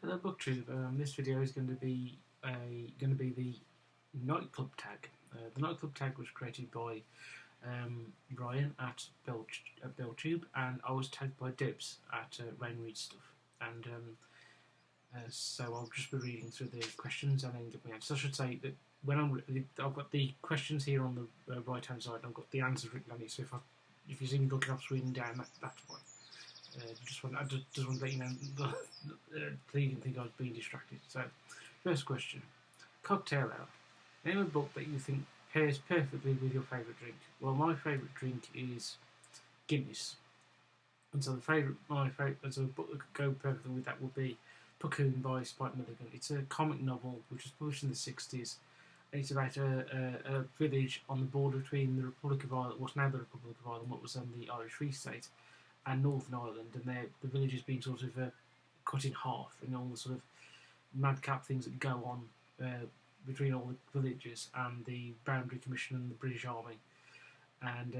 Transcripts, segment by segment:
Hello BookTube. This video is going to be the nightclub tag. The nightclub tag was created by Brian at BellTube, and I was tagged by Debs at Rain Read Stuff. And so I'll just be reading through the questions and then give me answers. I should say that when I've got the questions here on the right hand side, and I've got the answers written on it. So if you see me looking up, reading down, that's why. I just want to let you know, please didn't think I was being distracted. So, first question. Cocktail hour. Name a book that you think pairs perfectly with your favourite drink. Well, my favourite drink is Guinness. And so my favourite, as a book that could go perfectly with that would be Puckoon by Spike Milligan. It's a comic novel which was published in the 60s. And it's about a village on the border between the Republic of Ireland, what's now the Republic of Ireland, what was then the Irish Free State, and Northern Ireland, and the village is being sort of cut in half, and all the sort of madcap things that go on between all the villages and the Boundary Commission and the British Army. And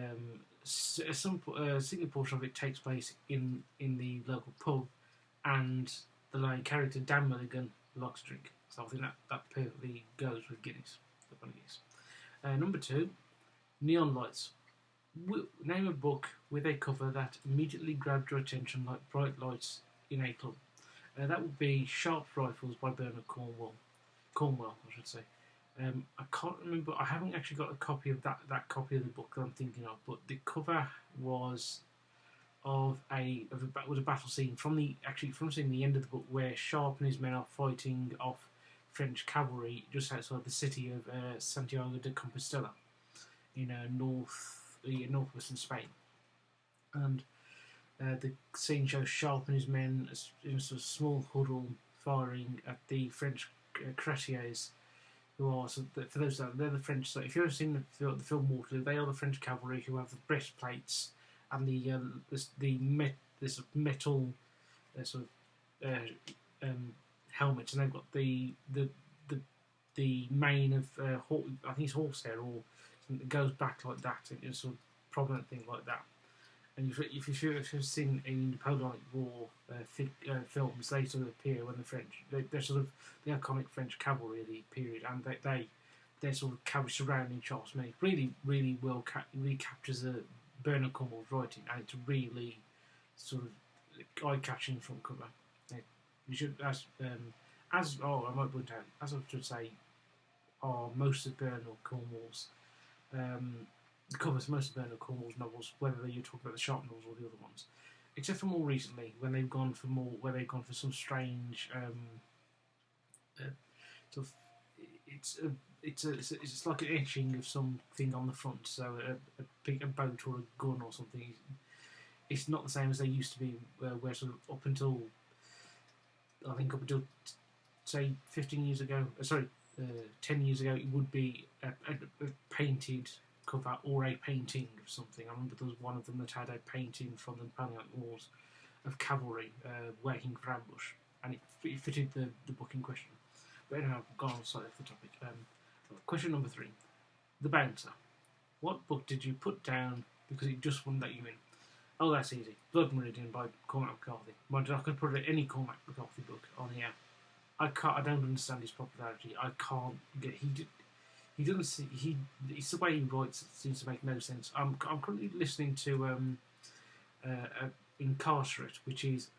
a significant portion of it takes place in the local pub, and the main character, Dan Milligan, likes to drink. So I think that perfectly goes with Guinness. Number 2, Neon Lights. Name a book with a cover that immediately grabbed your attention like bright lights in a club. That would be Sharp Rifles by Bernard Cornwell, I should say. I can't remember. I haven't actually got a copy of that copy of the book that I'm thinking of, but the cover was of a battle scene from the end of the book where Sharp and his men are fighting off French cavalry just outside the city of Santiago de Compostela in northwestern Spain, and the scene shows Sharp and his men in a sort of small huddle firing at the French cuirassiers, who are, so for those that they're the French. So if you've ever seen the film Waterloo, they are the French cavalry who have the breastplates and the metal helmets, and they've got the mane of I think it's horsehair, or it goes back like that. It's a sort of prominent thing like that. And if you've seen any Napoleonic War films, they sort of appear when they're sort of the iconic French cavalry of the period, and they're sort of cavalry surrounding Charles. I mean, it really well really captures Bernard Cornwell's writing, and it's really sort of eye-catching front cover. You should I might point out, as I should say, are most of Bernard Cornwell's covers most of Bernard Cornwell's novels, whether you're talking about the Sharp novels or the other ones, except for more recently when they've gone for some strange sort of it's like an etching of something on the front, so a boat or a gun or something. It's not the same as they used to be, where sort of up until say 15 years ago, 10 years ago, it would be a painted cover or a painting of something. I remember there was one of them that had a painting from the Napoleonic Wars of cavalry working for ambush, and it fitted the book in question. But anyway, I've gone slightly off the topic. Question number 3. The Bouncer. What book did you put down because it just wouldn't let you in? Oh, that's easy. Blood Meridian by Cormac McCarthy. I could put any Cormac McCarthy book on here. I don't understand his popularity. I can't get. He doesn't see. It's the way he writes. It seems to make no sense. I'm currently listening to Incarcerate, which is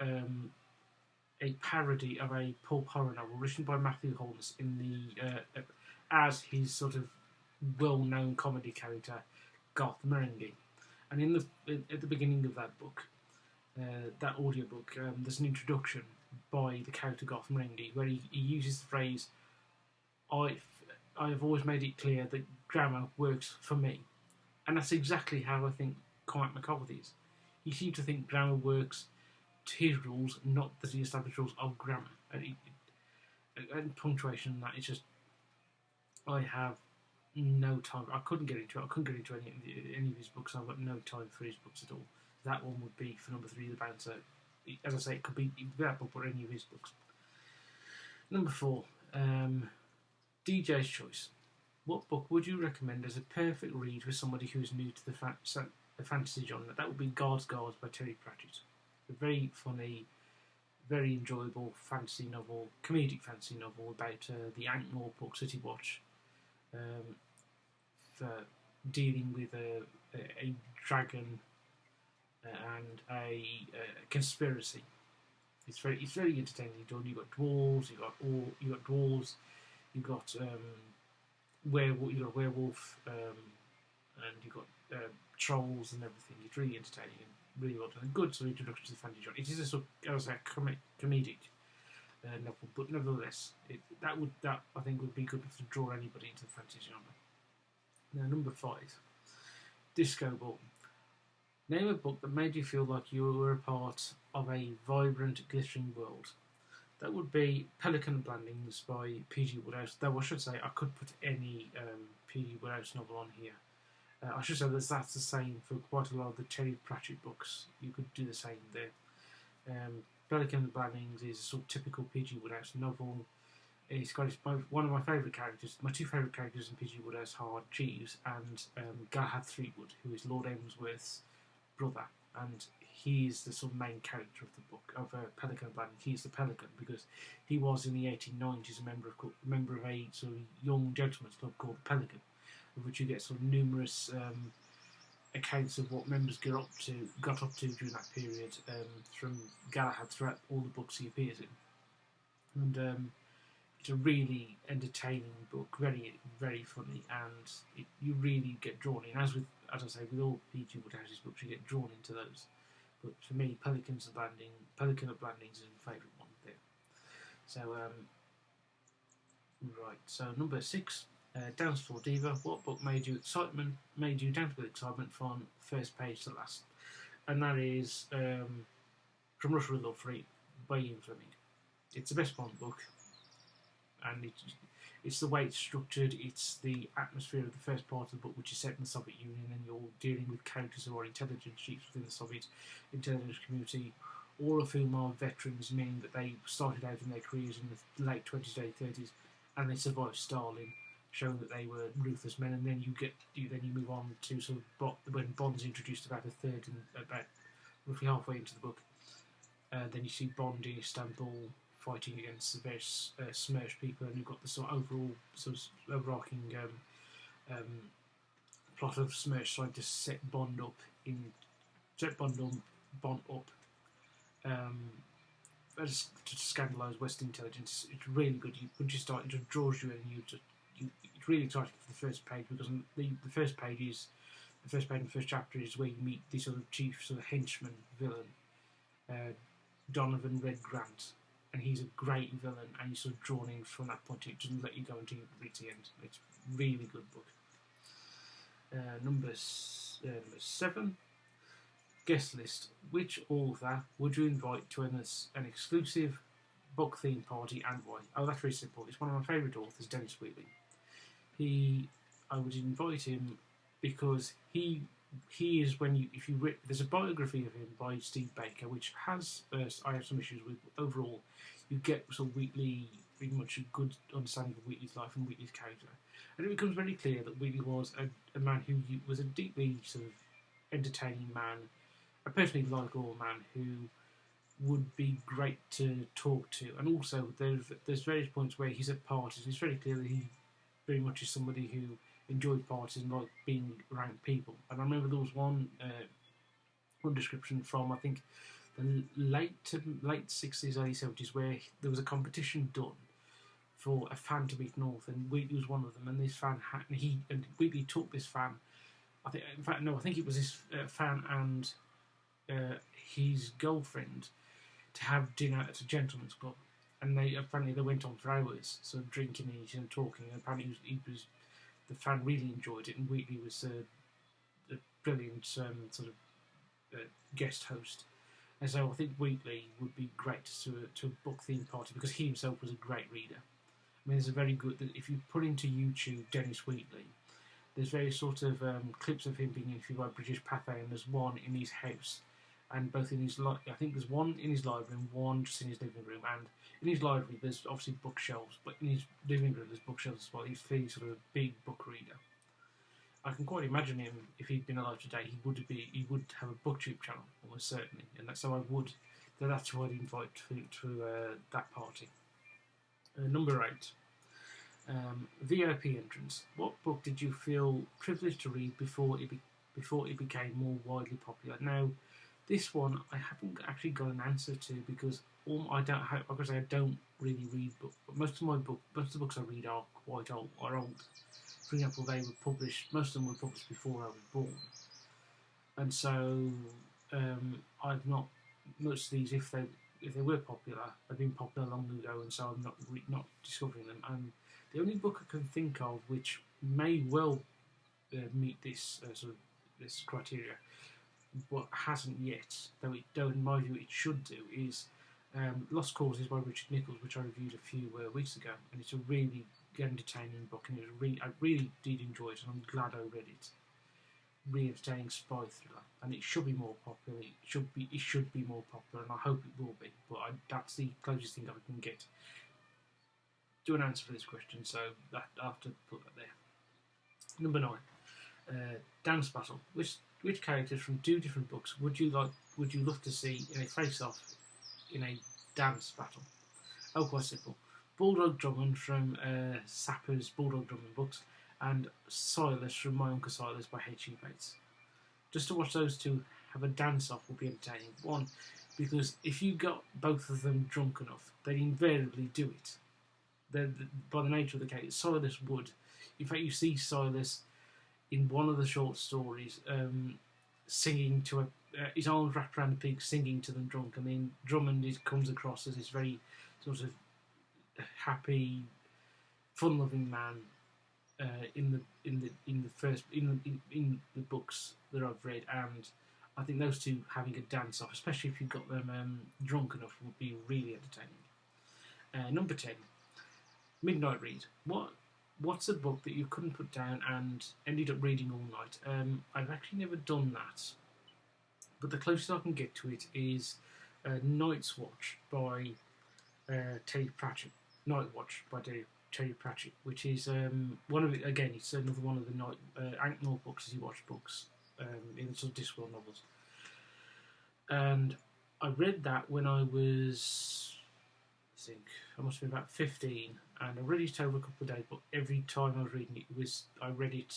a parody of a pulp horror novel written by Matthew Holness as his sort of well-known comedy character Garth Marenghi. And at the beginning of that book, that audiobook, there's an introduction by the character Garth Marenghi where he uses the phrase, I have always made it clear that grammar works for me. And that's exactly how I think Cormac McCarthy is. He seems to think grammar works to his rules, not that he established rules of grammar. And punctuation and that, it's just, I have no time. I couldn't get into any of his books. I've got no time for his books at all. That one would be for number 3, The Bouncer. As I say, it could be that book or any of his books. Number 4, DJ's Choice. What book would you recommend as a perfect read for somebody who is new to the fantasy genre? That would be Guards by Terry Pratchett. A very funny, very enjoyable fantasy novel, comedic fantasy novel about the Ankh-Morpork book City Watch, for dealing with a dragon and a conspiracy. It's very entertaining done. You've got dwarves, you've got werewolf, and you've got trolls and everything. It's really entertaining and really well done. A good sort of introduction to the fantasy genre. It is a sort of, as I say, comedic novel, but nevertheless, that I think would be good to draw anybody into the fantasy genre. Now, number 5, Disco Ball. Name a book that made you feel like you were a part of a vibrant, glittering world. That would be Pelican Blandings by P.G. Wodehouse. Though I should say I could put any P.G. Wodehouse novel on here. I should say that that's the same for quite a lot of the Terry Pratchett books. You could do the same there. Pelican Blandings is a sort of typical P.G. Wodehouse novel. It's got one of my favourite characters. My two favourite characters in P.G. Wodehouse are Jeeves and Galahad Threepwood, who is Lord Emsworth's brother, and he's the sort of main character of the book of Pelican Blandings. He's the Pelican because he was in the 1890s a member of a sort of young gentleman's club called the Pelican, of which you get sort of numerous accounts of what members got up to during that period from Galahad throughout all the books he appears in, and it's a really entertaining book, very very funny, and you really get drawn in. As I say, with all P.G. Wodehouse's books, you get drawn into those. But for me, Pelican of Blandings is my favourite one there. So, right. So number 6, Dance Floor Diva. What book made you dance with excitement from first page to last? And that is From Russia with Love Free by Ian Fleming. It's the best Bond book, and it's the way it's structured, it's the atmosphere of the first part of the book, which is set in the Soviet Union, and you're dealing with characters who are intelligence chiefs within the Soviet intelligence community, all of whom are veterans, meaning that they started out in their careers in the late 20s, late 30s, and they survived Stalin, showing that they were ruthless men. And then you move on to sort of when Bond's introduced about about roughly halfway into the book. Then you see Bond in Istanbul fighting against the various Smersh people, and you've got the sort of overarching plot of Smersh trying to set Bond up to scandalise Western intelligence. It's really good. Once you start, it just draws you in. It's really exciting for the first page, because the first page and the first chapter is where you meet the sort of chief sort of henchman villain, Donovan Red Grant. And he's a great villain, and you're sort of drawn in from that point. It doesn't let you go until you reach the end. It's a really good book. Number 7, guest list. Which author would you invite to an exclusive book theme party, and why? Oh, that's very simple. It's one of my favourite authors, Dennis Wheatley. I would invite him because he is there's a biography of him by Steve Baker, which has I have some issues with. But overall, you get sort of Wheatley, pretty much a good understanding of Wheatley's life and Wheatley's character, and it becomes very clear that Wheatley was a man who was a deeply sort of entertaining man, a personally likable man who would be great to talk to. And also there's various points where he's at parties, and it's very clear that he very much is somebody who enjoyed parties and liked being around people. And I remember there was one description from, I think, the late 60s, early 70s, where there was a competition done for a fan to beat North, and Wheatley was one of them. And this fan and Wheatley took this fan. I think it was this fan and his girlfriend to have dinner at a gentleman's club, and they went on for hours, sort of drinking and eating and talking. And apparently, the fan really enjoyed it, and Wheatley was a brilliant sort of guest host. And so I think Wheatley would be great to a book theme party, because he himself was a great reader. I mean, there's a very good, if you put into YouTube Dennis Wheatley, there's various sort of clips of him being interviewed by British Pathé, and there's one in his house, and both in his I think there's one in his library and one just in his living room. And in his library there's obviously bookshelves, but in his living room there's bookshelves as well. He's fairly sort of a big book reader. I can quite imagine him, if he'd been alive today, he would have a BookTube channel, almost certainly. And so So that's who I'd invite to that party. Number 8. VIP entrance. What book did you feel privileged to read before it became more widely popular? Now, this one I haven't actually got an answer to because I don't really read books. Most of the books I read are quite old. For example, most of them were published before I was born, and so I've not most of these if they were popular, they've been popular long ago, and so I'm not discovering them. And the only book I can think of which may well meet this this criteria, but hasn't yet, though in my view it should do, is Lost Causes by Richard Nichols, which I reviewed a few weeks ago, and it's a really entertaining book, and I really did enjoy it, and I'm glad I read it. Really entertaining spy thriller, and it should be more popular. It should be more popular, and I hope it will be. But that's the closest thing I can get to an answer for this question, so I have to put that there. Number 9, dance battle. Which characters from 2 different books would you love to see in a face-off in a dance battle? Oh, quite simple. Bulldog Drummond from Sapper's Bulldog Drummond books, and Silas from My Uncle Silas by H.G. Bates. Just to watch those two have a dance-off will be entertaining. One, because if you got both of them drunk enough, they'd invariably do it. By the nature of the case, Silas would. In fact, you see Silas in one of the short stories singing to his arms wrapped around a pig, singing to them drunk, and then Drummond comes across as this very sort of happy, fun-loving man in the books that I've read, and I think those two having a dance off, especially if you've got them drunk enough, would be really entertaining. Number 10, Midnight Read. What's a book that you couldn't put down and ended up reading all night? I've actually never done that, but the closest I can get to it is Night's Watch by Terry Pratchett. Night Watch by Terry Pratchett, which is one of it. Again, it's another one of the Ankh-Morpork books as you watch books in sort of Discworld novels. And I read that when I was, I think I must have been about 15, and I read it over a couple of days. But every time I was reading it, I read it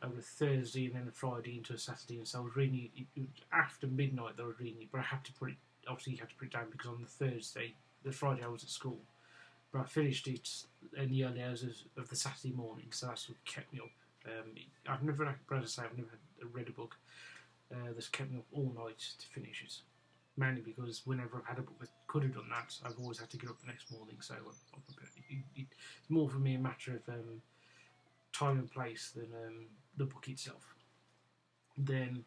over a Thursday and then a Friday into a Saturday, and so I was reading it. It was after midnight that I was reading it, but I had to put it. Obviously, you had to put it down because on the Friday I was at school. But I finished it in the early hours of the Saturday morning, so that's what kept me up. I've never read a book that's kept me up all night to finish it. Mainly because whenever I've had a book that could have done that, I've always had to get up the next morning. So it's more for me a matter of time and place than the book itself. Then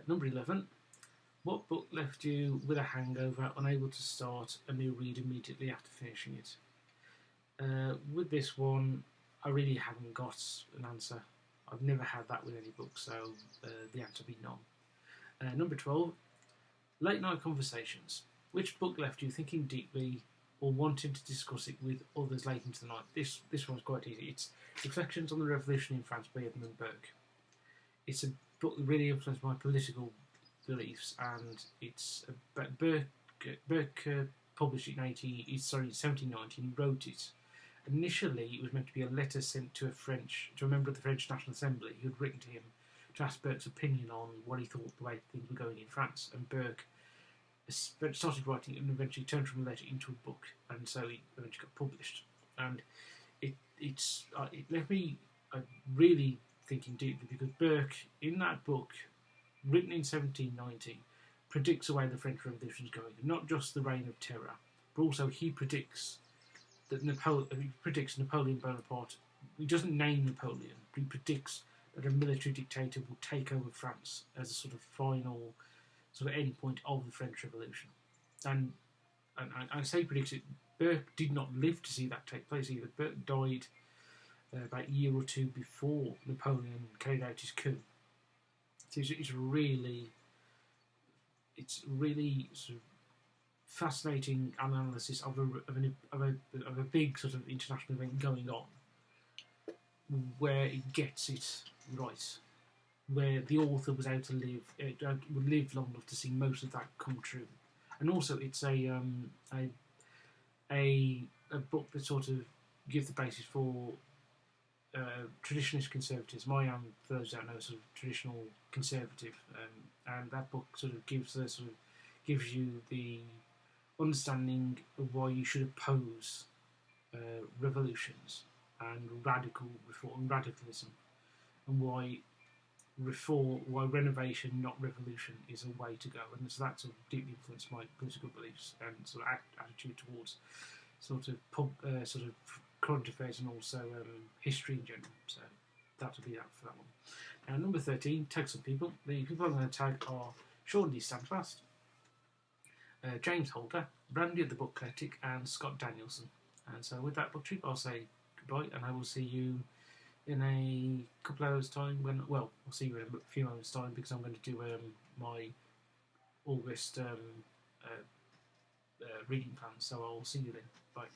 number 11. What book left you with a hangover, unable to start a new read immediately after finishing it? With this one, I really haven't got an answer. I've never had that with any book, so the answer would be none. Number 12, late night conversations. Which book left you thinking deeply or wanting to discuss it with others late into the night? This one's quite easy. It's Reflections on the Revolution in France by Edmund Burke. It's a book that really influenced my political beliefs, and it's Burke published it in 1719. He wrote it. Initially, it was meant to be a letter sent to a member of the French National Assembly who had written to him to ask Burke's opinion on what he thought the way things were going in France. And Burke started writing it and eventually turned from a letter into a book, and so it eventually got published. And it left me really thinking deeply, because Burke, in that book, written in 1790, predicts the way the French Revolution is going. Not just the reign of terror, but also he predicts that Napoleon Bonaparte. He doesn't name Napoleon, but he predicts that a military dictator will take over France as a sort of final sort of end point of the French Revolution. And I say predicts it. Burke did not live to see that take place either. Burke died about a year or two before Napoleon carried out his coup. So it's really sort of fascinating analysis of a big sort of international event going on, where it gets it right, where the author was able to would live long enough to see most of that come true, and also it's a book that sort of gives the basis for traditionalist conservatism. I am, for those who don't know, sort of traditional conservative, and that book sort of gives you the understanding of why you should oppose revolutions and radical reform, radicalism, and why renovation, not revolution, is a way to go. And so that sort of deeply influenced my political beliefs and sort of attitude towards sort of current affairs and also history in general. So that will be that for that one. Now, number 13, tag some people. The people I'm going to tag are Sean D. Standfast, James Holder, Brandy the Book Critic, and Scott Danielson. And so with that BookTube, I'll say goodbye, and I will see you in a couple hours' time. I'll see you in a few hours' time, because I'm going to do my August reading plan. So I'll see you then. Bye.